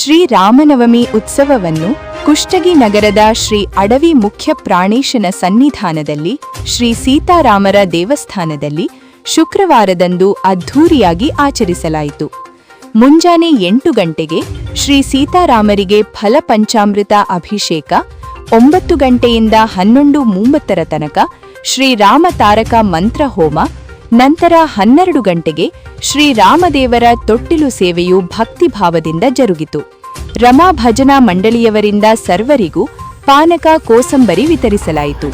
ಶ್ರೀ ರಾಮನವಮಿ ಉತ್ಸವವನ್ನು ಕುಷ್ಟಗಿ ನಗರದ ಶ್ರೀ ಅಡವಿ ಮುಖ್ಯ ಪ್ರಾಣೇಶನ ಸನ್ನಿಧಾನದಲ್ಲಿ ಶ್ರೀ ಸೀತಾರಾಮರ ದೇವಸ್ಥಾನದಲ್ಲಿ ಶುಕ್ರವಾರದಂದು ಅದ್ಧೂರಿಯಾಗಿ ಆಚರಿಸಲಾಯಿತು. ಮುಂಜಾನೆ 8 ಗಂಟೆಗೆ ಶ್ರೀ ಸೀತಾರಾಮರಿಗೆ ಫಲಪಂಚಾಮೃತ ಅಭಿಷೇಕ, 9 ಗಂಟೆಯಿಂದ 11:30 ತನಕ ಶ್ರೀ ರಾಮ ತಾರಕ ಮಂತ್ರ ಹೋಮ, ನಂತರ 12 ಗಂಟೆಗೆ ಶ್ರೀ ರಾಮದೇವರ ತೊಟ್ಟಿಲು ಸೇವೆಯು ಭಕ್ತಿಭಾವದಿಂದ ಜರುಗಿತು. ರಮಾ ಭಜನಾ ಮಂಡಳಿಯವರಿಂದ ಸರ್ವರಿಗೂ ಪಾನಕ ಕೋಸಂಬರಿ ವಿತರಿಸಲಾಯಿತು.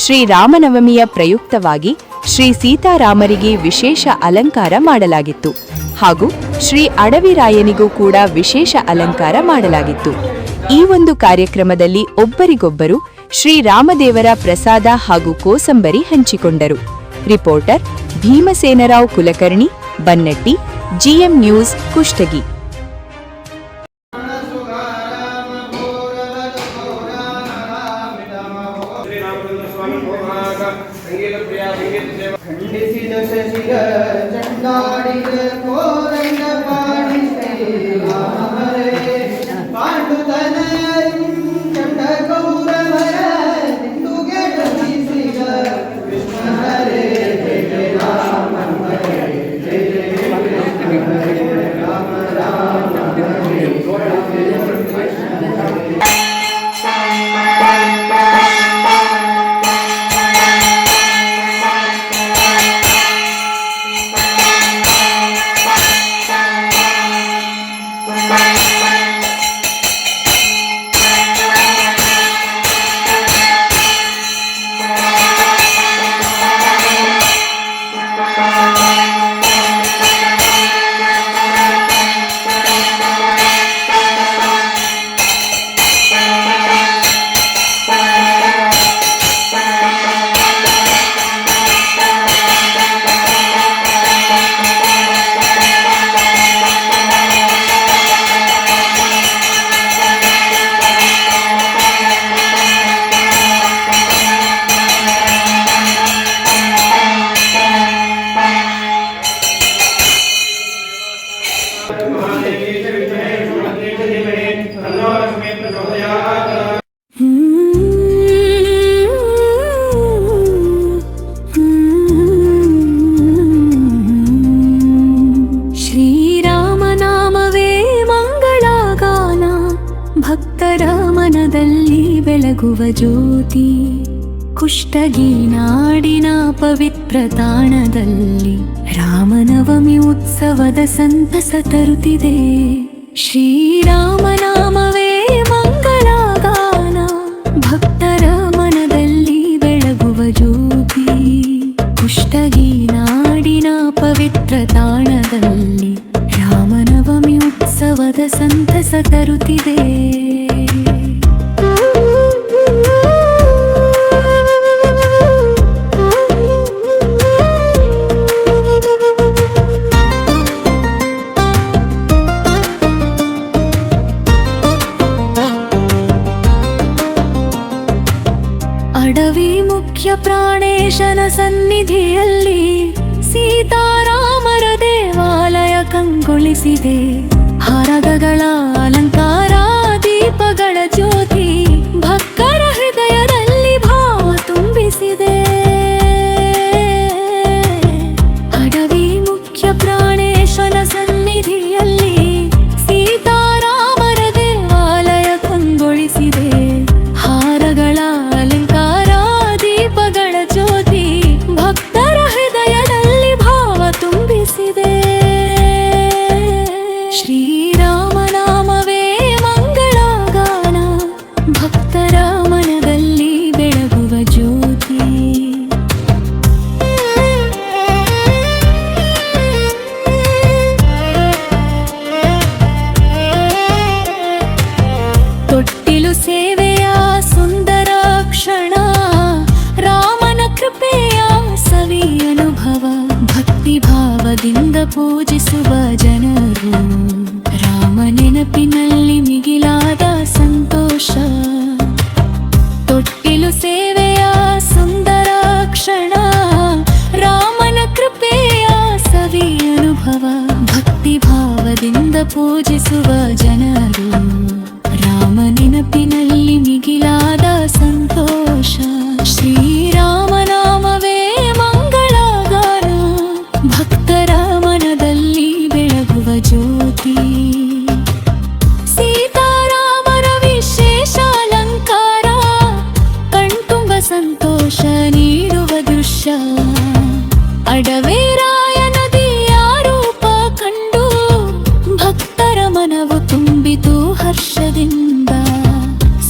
ಶ್ರೀ ರಾಮನವಮಿಯ ಪ್ರಯುಕ್ತವಾಗಿ ಶ್ರೀ ಸೀತಾರಾಮರಿಗೆ ವಿಶೇಷ ಅಲಂಕಾರ ಮಾಡಲಾಗಿತ್ತು ಹಾಗೂ ಶ್ರೀ ಅಡವಿರಾಯನಿಗೂ ಕೂಡ ವಿಶೇಷ ಅಲಂಕಾರ ಮಾಡಲಾಗಿತ್ತು. ಈ ಒಂದು ಕಾರ್ಯಕ್ರಮದಲ್ಲಿ ಒಬ್ಬರಿಗೊಬ್ಬರು ಶ್ರೀ ರಾಮದೇವರ ಪ್ರಸಾದ ಹಾಗೂ ಕೋಸಂಬರಿ ಹಂಚಿಕೊಂಡರು. Reporter Bhimasenarao Kulkarni, Bannatti, GM news, Kushtagi. ಭಕ್ತರ ಮನದಲ್ಲಿ ಬೆಳಗುವ ಜ್ಯೋತಿ, ಕುಷ್ಟಗಿ ನಾಡಿನ ಪವಿತ್ರ ತಾಣದಲ್ಲಿ ರಾಮನವಮಿ ಉತ್ಸವದ ಸಂತಸ ತರುತ್ತಿದೆ. ಶ್ರೀರಾಮನಾಮವೇ ಮಂಗಳಗಾನ, ಭಕ್ತರ ಮನದಲ್ಲಿ ಬೆಳಗುವ ಜ್ಯೋತಿ, ಕುಷ್ಟಗಿ ನಾಡಿನ ಪವಿತ್ರ ತಾಣದಲ್ಲಿ ರಾಮನವಮಿ ಉತ್ಸವದ ಸಂತಸ ತರುತ್ತಿದೆ. ಅಡವಿ ಮುಖ್ಯ ಪ್ರಾಣೇಶನ ಸನ್ನಿಧಿಯಲ್ಲಿ ಸೀತಾರಾಮರ ದೇವಾಲಯ ಕಂಗೊಳಿಸಿದೆ. ಹರಗಗಳ ಅಲಂಕಾರ, ದೀಪಗಳ ಜ್ಯೋತಿ ಭಕ್ತರ ಹೃದಯದಲ್ಲಿ ಭಾವ ತುಂಬಿಸಿದೆ. ಅಡವಿ ಮುಖ್ಯ ಪ್ರಾಣೇಶನ ಸನ್ನಿಧಿಯಲ್ಲಿ ಸೀತಾರಾಮರ ದೇವಾಲಯ ಕಂಗೊಳಿಸಿದೆ. ಹಾರಗಳ ಅಲಂಕಾರ, ದೀಪಗಳ ಜ್ಯೋತಿ ಭಕ್ತರ ಹೃದಯದಲ್ಲಿ ಭಾವ ತುಂಬಿಸಿದೆ. ಶ್ರೀರಾಮನಾಮವೇ ಮಂಗಳಗಾನ, ಭಕ್ತರ ಮನದಲ್ಲಿ ಬೆಳಗುವ ಜ್ಯೋತಿ. ತೊಟ್ಟಿಲು ಸೇವೆಯ ಸುಂದರ ಕ್ಷಣ, ರಾಮನ ಕೃಪೆಯ ಸವಿ ಅನುಭವ, ಭಕ್ತಿ ಭಾವದಿಂದ ಪೂಜಿಸುವ ಜನರು, ರಾಮ ನೆನಪಿನಲ್ಲಿ ಮಿಗಿಲಾದ ಸಂತೋಷ. ತೊಟ್ಟಿಲು ಸೇವೆಯ ಸುಂದರ ಕ್ಷಣ, ರಾಮನ ಕೃಪೆಯ ಸವಿ ಅನುಭವ, ಭಕ್ತಿ ಭಾವದಿಂದ ಪೂಜಿಸುವ ಜನರು, ಅಡವಿರಾಯ ನದಿಯ ರೂಪ ಕಂಡು ಭಕ್ತರ ಮನವು ತುಂಬಿತು ಹರ್ಷದಿಂದ.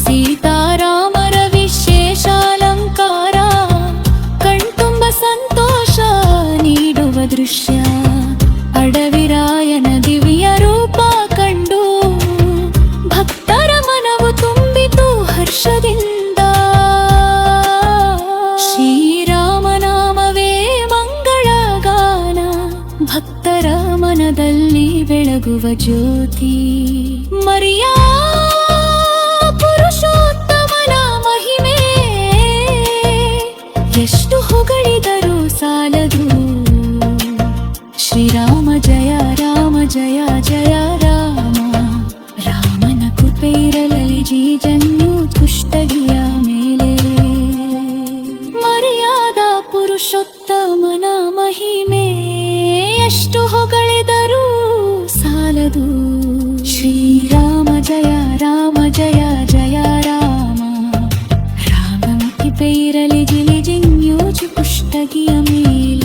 ಸೀತಾರಾಮರ ವಿಶೇಷ ಅಲಂಕಾರ ಕಣ್ತುಂಬ ಸಂತೋಷ ನೀಡುವ ದೃಶ್ಯ. ಅಡವಿರಾಯನ ದಿವ್ಯ ರೂಪ ಕಂಡು ಭಕ್ತರ ಮನವು ತುಂಬಿತು ಹರ್ಷದಿಂದ. ಶ್ರೀರಾಮನಾಮವೇ ಮಂಗಳಗಾನ ಭಕ್ತರ ಮನದಲ್ಲಿ ಬೆಳಗುವ ಜ್ಯೋತಿ. ಮರಿಯಾ ಪುರುಷೋತ್ತಮನ ಮಹಿಮೆ ಎಷ್ಟು ಹೊಗಳಿದರೂ ಸಾಲದು. ಶ್ರೀರಾಮ ಜಯ ರಾಮ ಜಯ ಜಯ ರಾಮ. ರಾಮನ ಕೃಪೆ ಇರಲಿ ಜೀಜನ್ಯು ಕುಷ್ಟಗಿಯ ಮೇಲೆ. ಮರ್ಯಾದ ಪುರುಷೋತ್ತಮನ ಮಹಿಮೆ ಎಷ್ಟು ಹೊಗಳಿದರೂ ಸಾಲದು. ಶ್ರೀರಾಮ ಜಯ ರಾಮ ಜಯ ಜಯ ರಾಮ. ರಾಮನ ಕೃಪೆ ಇರಲಿ ಜಿಲಿಜಿನ್ಯು ಕುಷ್ಟಗಿಯ ಮೇಲೆ.